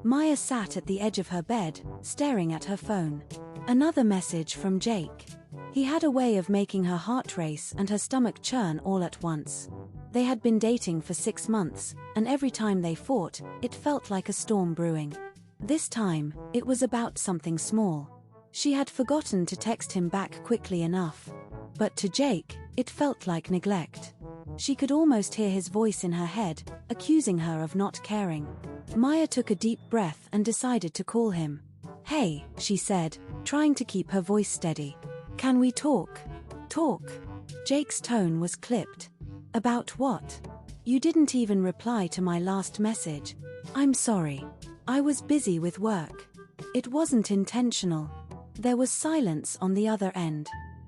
Maya sat at the edge of her bed, staring at her phone. Another message from Jake. He had a way of making her heart race and her stomach churn all at once. They had been dating for 6 months, and every time they fought, it felt like a storm brewing. This time, it was about something small. She had forgotten to text him back quickly enough. But to Jake, it felt like neglect. She could almost hear his voice in her head, accusing her of not caring. Maya took a deep breath and decided to call him. "Hey," she said, trying to keep her voice steady. "Can we talk?" "Talk?" Jake's tone was clipped. "About what? You didn't even reply to my last message." "I'm sorry. I was busy with work. It wasn't intentional." There was silence on the other end.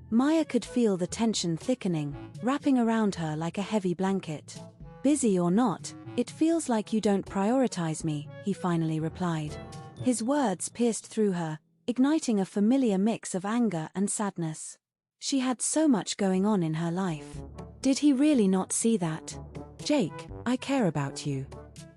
Maya could feel the tension thickening, wrapping around her like a heavy blanket. "Busy or not, it feels like you don't prioritize me," he finally replied. His words pierced through her, igniting a familiar mix of anger and sadness. She had so much going on in her life. Did he really not see that? "Jake, I care about you.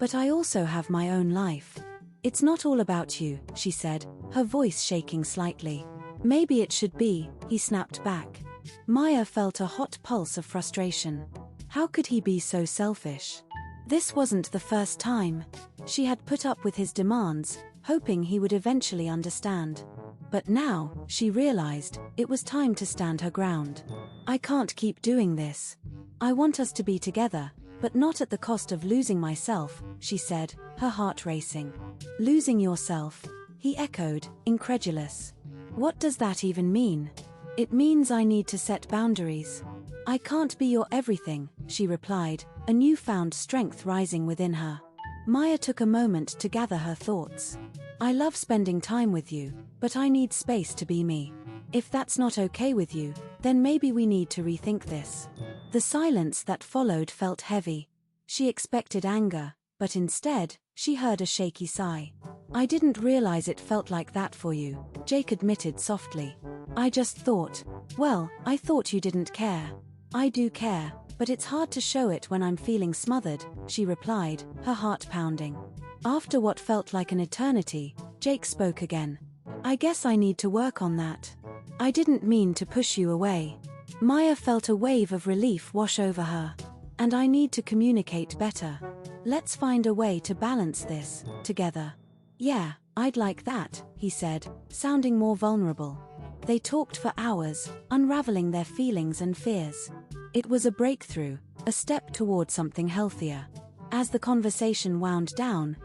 But I also have my own life." "It's not all about you," she said, her voice shaking slightly. "Maybe it should be," he snapped back. Maya felt a hot pulse of frustration. How could he be so selfish? This wasn't the first time. She had put up with his demands, hoping he would eventually understand. But now, she realized, it was time to stand her ground. "I can't keep doing this. I want us to be together, but not at the cost of losing myself," she said, her heart racing. "Losing yourself?" he echoed, incredulous. "What does that even mean?" "It means I need to set boundaries. I can't be your everything," she replied, a newfound strength rising within her. Maya took a moment to gather her thoughts. "I love spending time with you, but I need space to be me. If that's not okay with you, then maybe we need to rethink this." The silence that followed felt heavy. She expected anger, but instead, she heard a shaky sigh. "I didn't realize it felt like that for you," Jake admitted softly. "I just thought, well, I thought you didn't care." "I do care, but it's hard to show it when I'm feeling smothered," she replied, her heart pounding. After what felt like an eternity, Jake spoke again. "I guess I need to work on that. I didn't mean to push you away." Maya felt a wave of relief wash over her. "And I need to communicate better. Let's find a way to balance this, together." "Yeah, I'd like that," he said, sounding more vulnerable. They talked for hours, unraveling their feelings and fears. It was a breakthrough, a step toward something healthier. As the conversation wound down,